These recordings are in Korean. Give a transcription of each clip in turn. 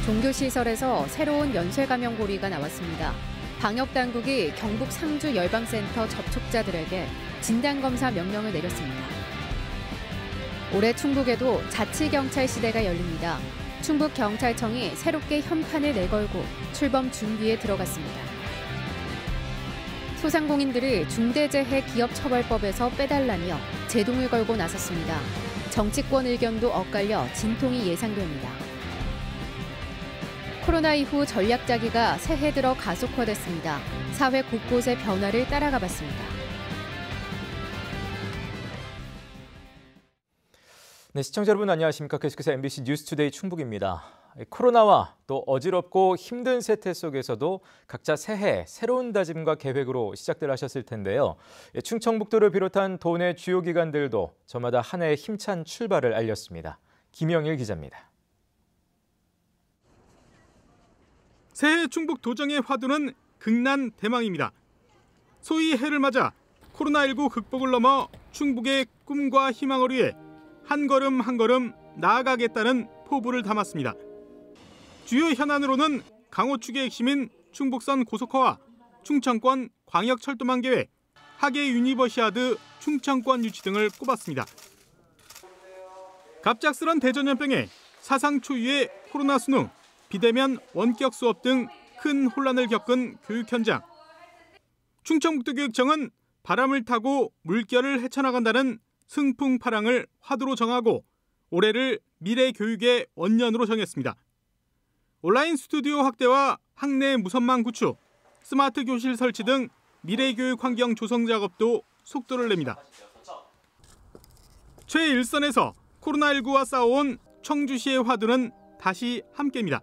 종교시설에서 새로운 연쇄 감염고리가 나왔습니다. 방역당국이 경북 상주 열방센터 접촉자들에게 진단검사 명령을 내렸습니다. 올해 충북에도 자치경찰 시대가 열립니다. 충북경찰청이 새롭게 현판을 내걸고 출범 준비에 들어갔습니다. 소상공인들을 중대재해기업처벌법에서 빼달라며 제동을 걸고 나섰습니다. 정치권 의견도 엇갈려 진통이 예상됩니다. 코로나 이후 전략 짜기가 새해 들어 가속화됐습니다. 사회 곳곳의 변화를 따라가 봤습니다. 네, 시청자 여러분 안녕하십니까? 계속해서 MBC 뉴스투데이 충북입니다. 코로나와 또 어지럽고 힘든 세태 속에서도 각자 새해 새로운 다짐과 계획으로 시작들 하셨을 텐데요. 충청북도를 비롯한 도내 주요 기관들도 저마다 한 해의 힘찬 출발을 알렸습니다. 김영일 기자입니다. 새해 충북 도정의 화두는 극난 대망입니다. 소위 해를 맞아 코로나19 극복을 넘어 충북의 꿈과 희망을 위해 한 걸음 한 걸음 나아가겠다는 포부를 담았습니다. 주요 현안으로는 강호 축의 핵심인 충북선 고속화와 충청권 광역철도망 계획, 하계 유니버시아드 충청권 유치 등을 꼽았습니다. 갑작스런 대전염병에 사상 초유의 코로나 수능, 비대면 원격 수업 등 큰 혼란을 겪은 교육 현장. 충청북도교육청은 바람을 타고 물결을 헤쳐나간다는 승풍파랑을 화두로 정하고 올해를 미래 교육의 원년으로 정했습니다. 온라인 스튜디오 확대와 학내 무선망 구축, 스마트 교실 설치 등 미래 교육 환경 조성 작업도 속도를 냅니다. 최일선에서 코로나19와 싸워온 청주시의 화두는 다시 함께입니다.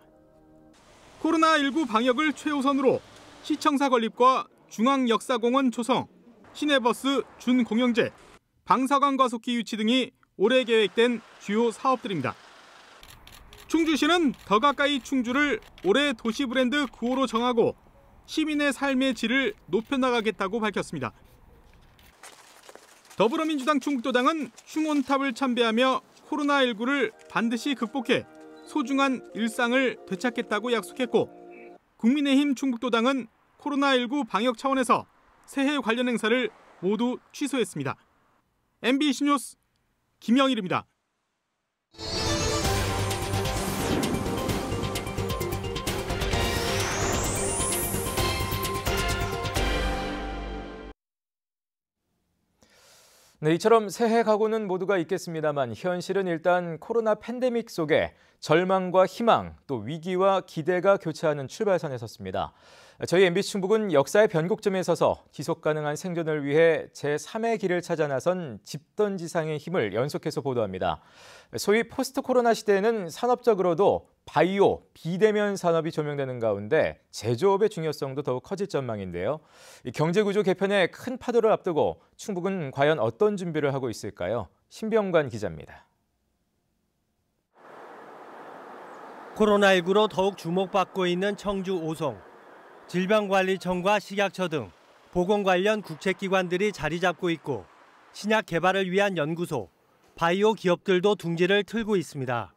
코로나19 방역을 최우선으로 시청사 건립과 중앙역사공원 조성, 시내버스 준공영제, 방사관 과속기 유치 등이 올해 계획된 주요 사업들입니다. 충주시는 더 가까이 충주를 올해 도시 브랜드 9호로 정하고 시민의 삶의 질을 높여나가겠다고 밝혔습니다. 더불어민주당 충북도당은 흉온탑을 참배하며 코로나19를 반드시 극복해 소중한 일상을 되찾겠다고 약속했고, 국민의힘 충북도당은 코로나19 방역 차원에서 새해 관련 행사를 모두 취소했습니다. MBC 뉴스 김영일입니다. 네, 이처럼 새해 각오는 모두가 있겠습니다만 현실은 일단 코로나 팬데믹 속에 절망과 희망, 또 위기와 기대가 교차하는 출발선에 섰습니다. 저희 MBC 충북은 역사의 변곡점에 서서 지속 가능한 생존을 위해 제3의 길을 찾아 나선 집던지상의 힘을 연속해서 보도합니다. 소위 포스트 코로나 시대에는 산업적으로도 바이오, 비대면 산업이 조명되는 가운데 제조업의 중요성도 더욱 커질 전망인데요. 경제구조 개편에 큰 파도를 앞두고 충북은 과연 어떤 준비를 하고 있을까요? 신병관 기자입니다. 코로나19로 더욱 주목받고 있는 청주 오송. 질병관리청과 식약처 등 보건 관련 국책기관들이 자리 잡고 있고 신약 개발을 위한 연구소, 바이오 기업들도 둥지를 틀고 있습니다.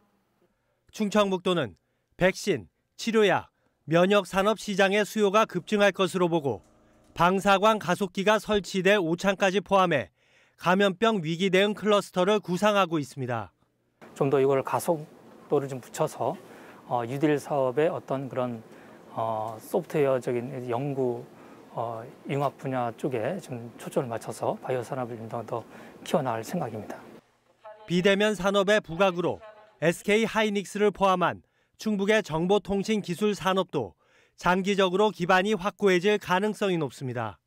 충청북도는 백신, 치료약, 면역 산업 시장의 수요가 급증할 것으로 보고 방사관 가속기가 설치돼 오창까지 포함해 감염병 위기 대응 클러스터를 구상하고 있습니다. 좀 더 이걸 가속도를 좀 붙여서 뉴딜 사업의 어떤 그런 소프트웨어적인 연구 융합 분야 쪽에 좀 초점을 맞춰서 바이오 산업을 좀 더 키워나갈 생각입니다. 비대면 산업의 부각으로 SK 하이닉스를 포함한 충북의 정보통신 기술 산업도 장기적으로 기반이 확고해질 가능성이 높습니다.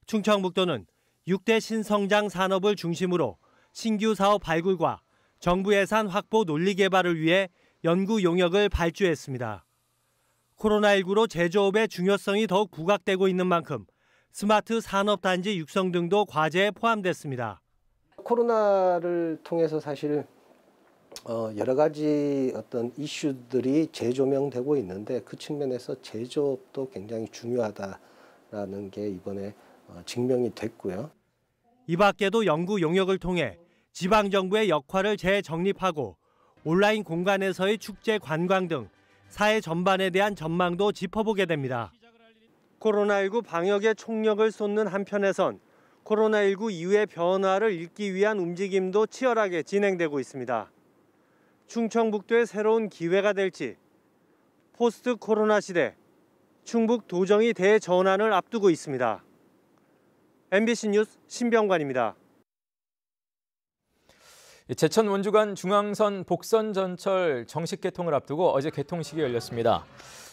충청북도는 6대 신성장 산업을 중심으로 신규 사업 발굴과 정부 예산 확보 논리 개발을 위해 연구 용역을 발주했습니다. 코로나19로 제조업의 중요성이 더욱 부각되고 있는 만큼 스마트 산업단지 육성 등도 과제에 포함됐습니다. 코로나를 통해서 사실 여러 가지 어떤 이슈들이 재조명되고 있는데 그 측면에서 제조업도 굉장히 중요하다라는 게 이번에 증명이 됐고요. 이 밖에도 연구 용역을 통해 지방정부의 역할을 재정립하고 온라인 공간에서의 축제 관광 등 사회 전반에 대한 전망도 짚어보게 됩니다. 코로나19 방역에 총력을 쏟는 한편에선 코로나19 이후의 변화를 읽기 위한 움직임도 치열하게 진행되고 있습니다. 충청북도의 새로운 기회가 될지, 포스트 코로나 시대, 충북 도정이 대전환을 앞두고 있습니다. MBC 뉴스 신병관입니다. 제천 원주간 중앙선 복선 전철 정식 개통을 앞두고 어제 개통식이 열렸습니다.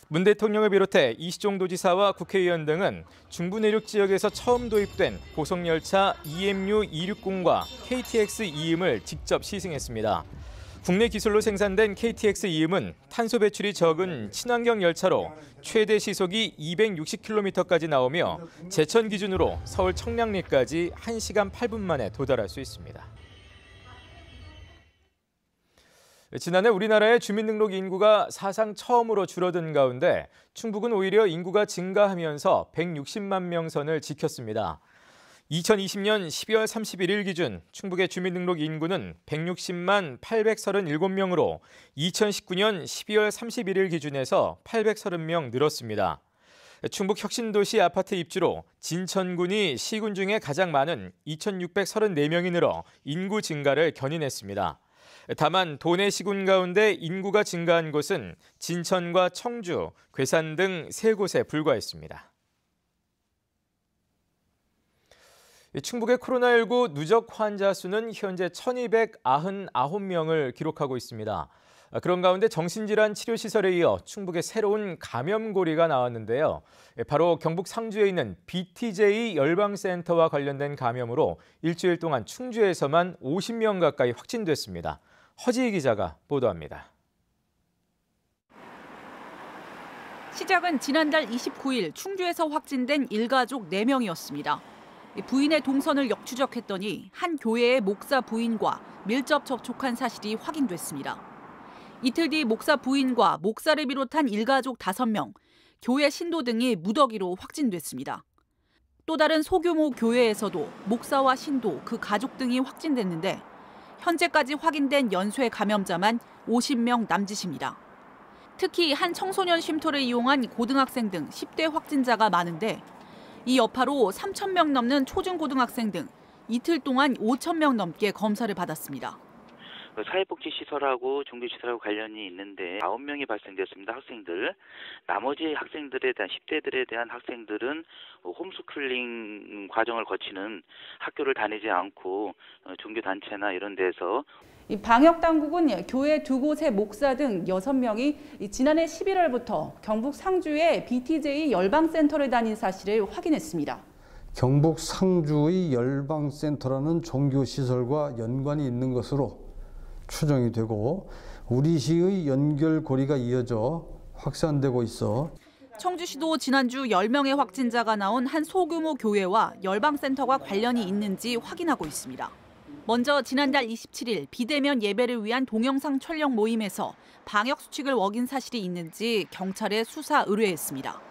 문 대통령을 비롯해 이시종 도지사와 국회의원 등은 중부 내륙 지역에서 처음 도입된 고속열차 EMU 260과 KTX 이음을 직접 시승했습니다. 국내 기술로 생산된 KTX 이음은 탄소 배출이 적은 친환경 열차로 최대 시속이 260km까지 나오며 제천 기준으로 서울 청량리까지 1시간 8분 만에 도달할 수 있습니다. 지난해 우리나라의 주민등록 인구가 사상 처음으로 줄어든 가운데 충북은 오히려 인구가 증가하면서 160만 명 선을 지켰습니다. 2020년 12월 31일 기준 충북의 주민등록 인구는 160만 837명으로 2019년 12월 31일 기준에서 830명 늘었습니다. 충북 혁신도시 아파트 입주로 진천군이 시군 중에 가장 많은 2,634명이 늘어 인구 증가를 견인했습니다. 다만 도내 시군 가운데 인구가 증가한 곳은 진천과 청주, 괴산 등 3곳에 불과했습니다. 충북의 코로나19 누적 환자 수는 현재 1,299명을 기록하고 있습니다. 그런 가운데 정신질환 치료시설에 이어 충북의 새로운 감염고리가 나왔는데요. 바로 경북 상주에 있는 BTJ 열방센터와 관련된 감염으로 일주일 동안 충주에서만 50명 가까이 확진됐습니다. 허지희 기자가 보도합니다. 시작은 지난달 29일 충주에서 확진된 일가족 4명이었습니다. 부인의 동선을 역추적했더니 한 교회의 목사 부인과 밀접 접촉한 사실이 확인됐습니다. 이틀 뒤 목사 부인과 목사를 비롯한 일가족 5명, 교회 신도 등이 무더기로 확진됐습니다. 또 다른 소규모 교회에서도 목사와 신도, 그 가족 등이 확진됐는데 현재까지 확인된 연쇄 감염자만 50명 남짓입니다. 특히 한 청소년 쉼터를 이용한 고등학생 등 10대 확진자가 많은데 이 여파로 3,000명 넘는 초중고등학생 등 이틀 동안 5,000명 넘게 검사를 받았습니다. 사회복지시설하고 종교시설하고 관련이 있는데 9명이 발생됐습니다. 학생들. 나머지 학생들에 대한 10대들에 대한 학생들은 홈스쿨링 과정을 거치는 학교를 다니지 않고 종교단체나 이런 데서 이 방역 당국은 교회 2곳의 목사 등 6명이 지난해 11월부터 경북 상주의 BTJ 열방센터를 다닌 사실을 확인했습니다. 경북 상주의 열방센터라는 종교시설과 연관이 있는 것으로 추정이 되고 우리 시의 연결고리가 이어져 확산되고 있어 청주시도 지난주 10명의 확진자가 나온 한 소규모 교회와 열방센터가 관련이 있는지 확인하고 있습니다. 먼저 지난달 27일 비대면 예배를 위한 동영상 촬영 모임에서 방역 수칙을 어긴 사실이 있는지 경찰에 수사 의뢰했습니다.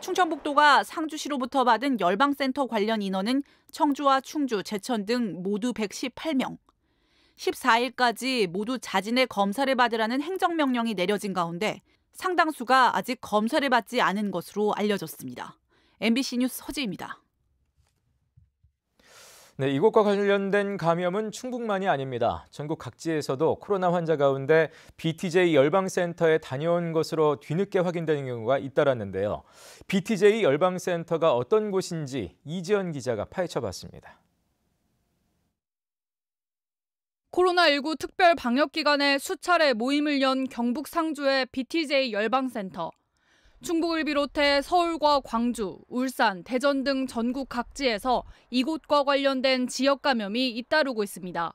충청북도가 상주시로부터 받은 열방센터 관련 인원은 청주와 충주, 제천 등 모두 118명. 14일까지 모두 자진의 검사를 받으라는 행정명령이 내려진 가운데 상당수가 아직 검사를 받지 않은 것으로 알려졌습니다. MBC 뉴스 허지입니다. 네, 이곳과 관련된 감염은 충북만이 아닙니다. 전국 각지에서도 코로나 환자 가운데 BTJ 열방센터에 다녀온 것으로 뒤늦게 확인되는 경우가 잇따랐는데요. BTJ 열방센터가 어떤 곳인지 이지연 기자가 파헤쳐봤습니다. 코로나19 특별 방역 기간에 수차례 모임을 연 경북 상주의 BTJ 열방센터. 충북을 비롯해 서울과 광주, 울산, 대전 등 전국 각지에서 이곳과 관련된 지역 감염이 잇따르고 있습니다.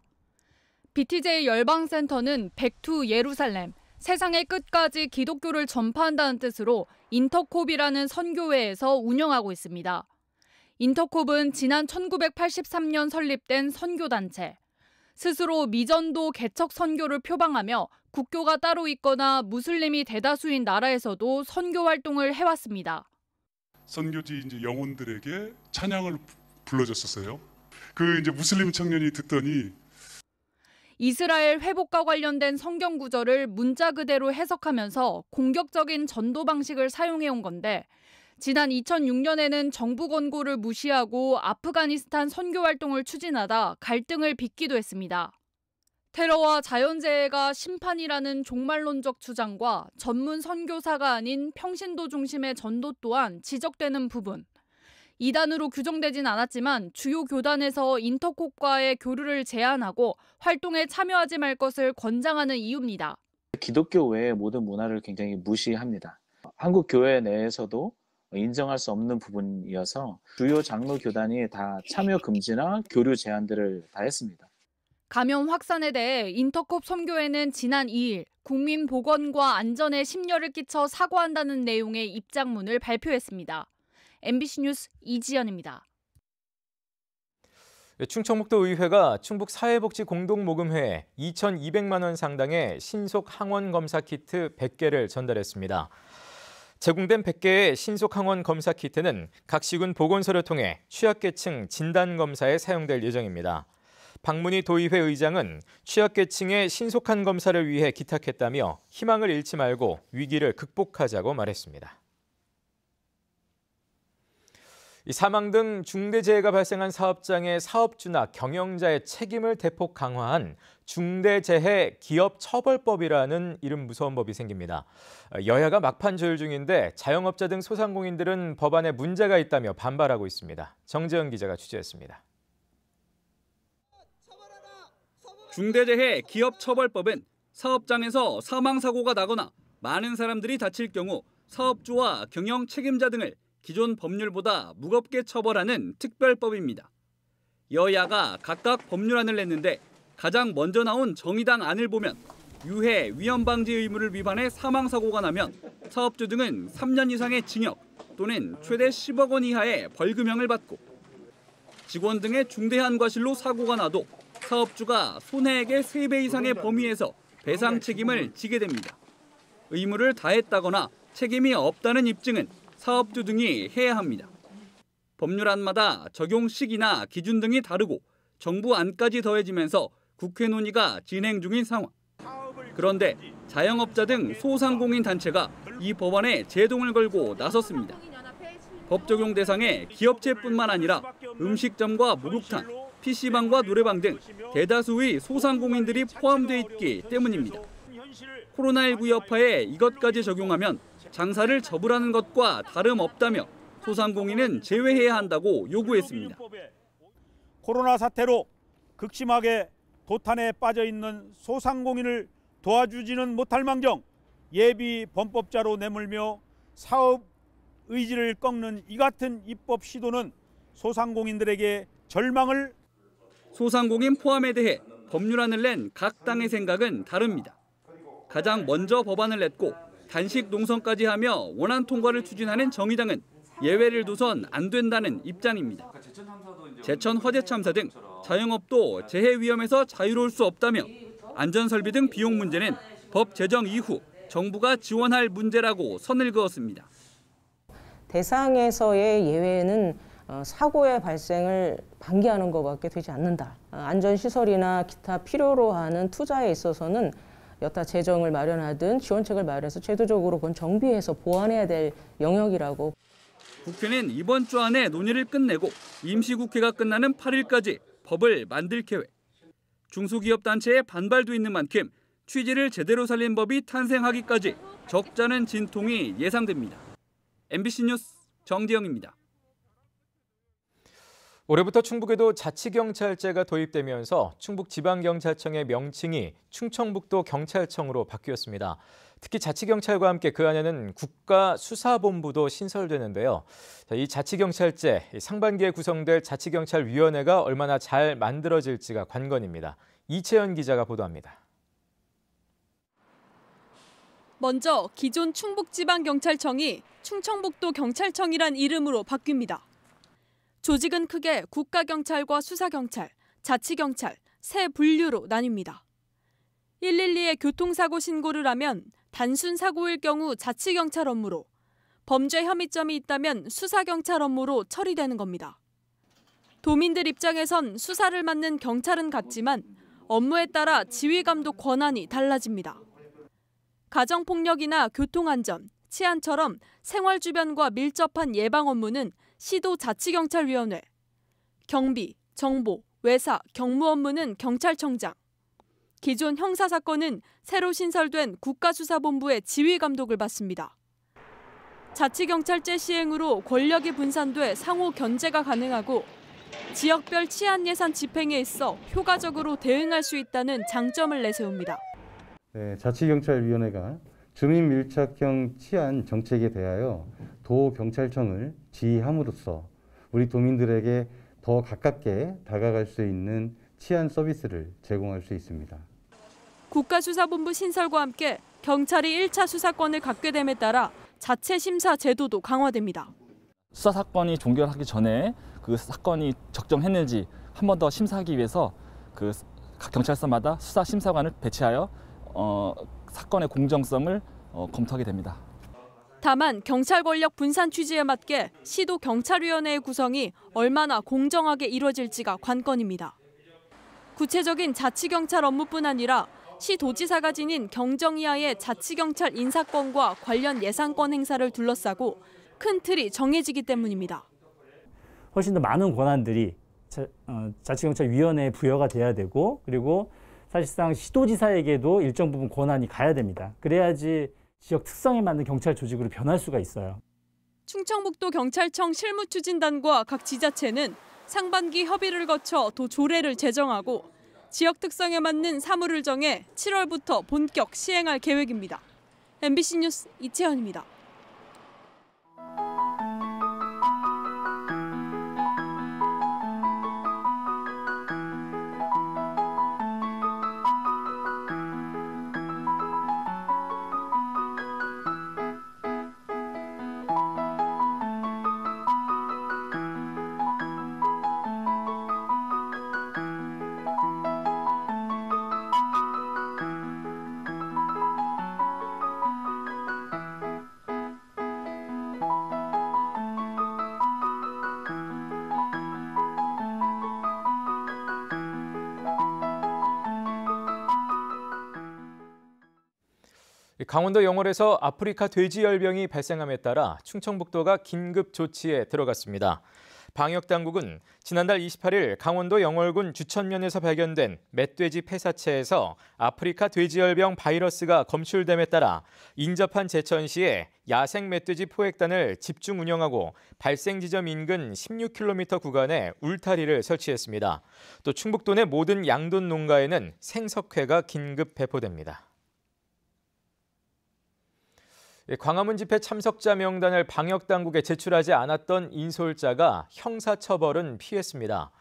BTJ 열방센터는 백투 예루살렘, 세상의 끝까지 기독교를 전파한다는 뜻으로 인터콥이라는 선교회에서 운영하고 있습니다. 인터콥은 지난 1983년 설립된 선교단체. 스스로 미전도 개척 선교를 표방하며 국교가 따로 있거나 무슬림이 대다수인 나라에서도 선교 활동을 해왔습니다. 선교지 이제 영혼들에게 찬양을 불러줬었어요. 그 이제 무슬림 청년이 듣더니 이스라엘 회복과 관련된 성경 구절을 문자 그대로 해석하면서 공격적인 전도 방식을 사용해온 건데 지난 2006년에는 정부 권고를 무시하고 아프가니스탄 선교 활동을 추진하다 갈등을 빚기도 했습니다. 테러와 자연재해가 심판이라는 종말론적 주장과 전문 선교사가 아닌 평신도 중심의 전도 또한 지적되는 부분. 이단으로 규정되진 않았지만 주요 교단에서 인터콥과의 교류를 제한하고 활동에 참여하지 말 것을 권장하는 이유입니다. 기독교 외의 모든 문화를 굉장히 무시합니다. 한국 교회 내에서도 인정할 수 없는 부분이어서 주요 장로 교단이 다 참여 금지나 교류 제한들을 다 했습니다. 감염 확산에 대해 인터콥 선교회는 지난 2일 국민 보건과 안전에 심려를 끼쳐 사과한다는 내용의 입장문을 발표했습니다. MBC 뉴스 이지연입니다. 충청북도 의회가 충북 사회복지공동모금회에 2,200만 원 상당의 신속 항원 검사 키트 100개를 전달했습니다. 제공된 100개의 신속 항원 검사 키트는 각 시군 보건소를 통해 취약계층 진단검사에 사용될 예정입니다. 박문희 도의회 의장은 취약계층의 신속한 검사를 위해 기탁했다며 희망을 잃지 말고 위기를 극복하자고 말했습니다. 사망 등 중대재해가 발생한 사업장의 사업주나 경영자의 책임을 대폭 강화한 중대재해 기업처벌법이라는 이름 무서운 법이 생깁니다. 여야가 막판 조율 중인데 자영업자 등 소상공인들은 법안에 문제가 있다며 반발하고 있습니다. 정재현 기자가 취재했습니다. 중대재해 기업처벌법은 사업장에서 사망사고가 나거나 많은 사람들이 다칠 경우 사업주와 경영 책임자 등을 기존 법률보다 무겁게 처벌하는 특별법입니다. 여야가 각각 법률안을 냈는데 가장 먼저 나온 정의당 안을 보면 유해 위험방지 의무를 위반해 사망사고가 나면 사업주 등은 3년 이상의 징역 또는 최대 10억 원 이하의 벌금형을 받고 직원 등의 중대한 과실로 사고가 나도 사업주가 손해액의 3배 이상의 범위에서 배상 책임을 지게 됩니다. 의무를 다했다거나 책임이 없다는 입증은 사업주 등이 해야 합니다. 법률안마다 적용 시기나 기준 등이 다르고 정부 안까지 더해지면서 국회 논의가 진행 중인 상황. 그런데 자영업자 등 소상공인 단체가 이 법안에 제동을 걸고 나섰습니다. 법 적용 대상에 기업체뿐만 아니라 음식점과 목욕탕, PC방과 노래방 등 대다수의 소상공인들이 포함돼 있기 때문입니다. 코로나19 여파에 이것까지 적용하면 장사를 접으라는 것과 다름없다며 소상공인은 제외해야 한다고 요구했습니다. 코로나 사태로 극심하게 도탄에 빠져 있는 소상공인을 도와주지는 못할 망정 예비 범법자로 내몰며 사업 의지를 꺾는 이 같은 입법 시도는 소상공인들에게 절망을. 소상공인 포함에 대해 법률안을 낸 각 당의 생각은 다릅니다. 가장 먼저 법안을 냈고 단식 농성까지 하며 원안 통과를 추진하는 정의당은 예외를 둬선 안 된다는 입장입니다. 제천 화재 참사 등 자영업도 재해 위험에서 자유로울 수 없다며 안전설비 등 비용 문제는 법 제정 이후 정부가 지원할 문제라고 선을 그었습니다. 대상에서의 예외는 사고의 발생을 방기하는 것밖에 되지 않는다. 안전시설이나 기타 필요로 하는 투자에 있어서는 여타 재정을 마련하든 지원책을 마련해서 제도적으로 그건 정비해서 보완해야 될 영역이라고. 국회는 이번 주 안에 논의를 끝내고 임시국회가 끝나는 8일까지 법을 만들 계획. 중소기업단체의 반발도 있는 만큼 취지를 제대로 살린 법이 탄생하기까지 적잖은 진통이 예상됩니다. MBC 뉴스 정지영입니다. 올해부터 충북에도 자치경찰제가 도입되면서 충북지방경찰청의 명칭이 충청북도 경찰청으로 바뀌었습니다. 특히 자치경찰과 함께 그 안에는 국가수사본부도 신설되는데요. 이 자치경찰제, 상반기에 구성될 자치경찰위원회가 얼마나 잘 만들어질지가 관건입니다. 이채연 기자가 보도합니다. 먼저 기존 충북지방경찰청이 충청북도 경찰청이란 이름으로 바뀝니다. 조직은 크게 국가경찰과 수사경찰, 자치경찰, 세 분류로 나뉩니다. 112에 교통사고 신고를 하면 단순 사고일 경우 자치경찰 업무로, 범죄 혐의점이 있다면 수사경찰 업무로 처리되는 겁니다. 도민들 입장에선 수사를 맡는 경찰은 같지만 업무에 따라 지휘감독 권한이 달라집니다. 가정폭력이나 교통안전, 치안처럼 생활 주변과 밀접한 예방 업무는 시도자치경찰위원회, 경비, 정보, 외사, 경무 업무는 경찰청장, 기존 형사사건은 새로 신설된 국가수사본부의 지휘감독을 받습니다. 자치경찰제 시행으로 권력이 분산돼 상호 견제가 가능하고 지역별 치안 예산 집행에 있어 효과적으로 대응할 수 있다는 장점을 내세웁니다. 네, 자치경찰위원회가 주민 밀착형 치안 정책에 대하여 도경찰청을 지휘함으로써 우리 도민들에게 더 가깝게 다가갈 수 있는 치안 서비스를 제공할 수 있습니다. 국가수사본부 신설과 함께 경찰이 1차 수사권을 갖게 됨에 따라 자체 심사 제도도 강화됩니다. 수사 사건이 종결하기 전에 그 사건이 적정했는지 한 번 더 심사하기 위해서 각 경찰서마다 수사 심사관을 배치하여 사건의 공정성을 검토하게 됩니다. 다만 경찰 권력 분산 취지에 맞게 시도 경찰위원회의 구성이 얼마나 공정하게 이루어질지가 관건입니다. 구체적인 자치경찰 업무뿐 아니라 시도지사가 지닌 경정 이하의 자치경찰 인사권과 관련 예산권 행사를 둘러싸고 큰 틀이 정해지기 때문입니다. 훨씬 더 많은 권한들이 자치경찰위원회에 부여가 돼야 되고, 그리고 사실상 시도지사에게도 일정 부분 권한이 가야 됩니다. 그래야지 지역 특성에 맞는 경찰 조직으로 변할 수가 있어요. 충청북도 경찰청 실무추진단과 각 지자체는 상반기 협의를 거쳐 도조례를 제정하고 지역 특성에 맞는 사무를 정해 7월부터 본격 시행할 계획입니다. MBC 뉴스 이채연입니다. 강원도 영월에서 아프리카 돼지열병이 발생함에 따라 충청북도가 긴급 조치에 들어갔습니다. 방역당국은 지난달 28일 강원도 영월군 주천면에서 발견된 멧돼지 폐사체에서 아프리카 돼지열병 바이러스가 검출됨에 따라 인접한 제천시에 야생 멧돼지 포획단을 집중 운영하고 발생 지점 인근 16km 구간에 울타리를 설치했습니다. 또 충북도 내 모든 양돈 농가에는 생석회가 긴급 배포됩니다. 광화문 집회 참석자 명단을 방역당국에 제출하지 않았던 인솔자가 형사처벌은 피했습니다.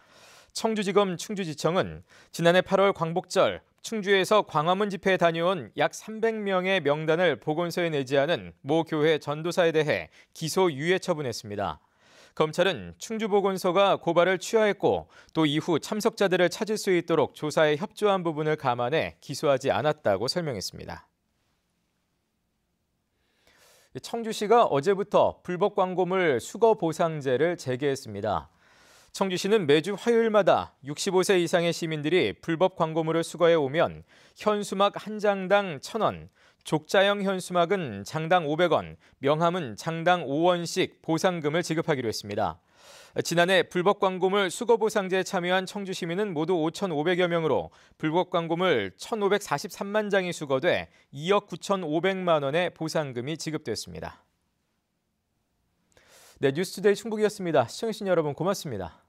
청주지검 충주지청은 지난해 8월 광복절 충주에서 광화문 집회에 다녀온 약 300명의 명단을 보건소에 내지 않은 모 교회 전도사에 대해 기소 유예 처분했습니다. 검찰은 충주보건소가 고발을 취하했고 또 이후 참석자들을 찾을 수 있도록 조사에 협조한 부분을 감안해 기소하지 않았다고 설명했습니다. 청주시가 어제부터 불법 광고물 수거 보상제를 재개했습니다. 청주시는 매주 화요일마다 65세 이상의 시민들이 불법 광고물을 수거해 오면 현수막 한 장당 1,000원, 족자형 현수막은 장당 500원, 명함은 장당 5원씩 보상금을 지급하기로 했습니다. 지난해 불법 광고물 수거 보상제에 참여한 청주 시민은 모두 5,500여 명으로 불법 광고물 1,543만 장이 수거돼 2억 9,500만 원의 보상금이 지급됐습니다. 네, 뉴스투데이 충북이었습니다. 시청해주신 여러분 고맙습니다.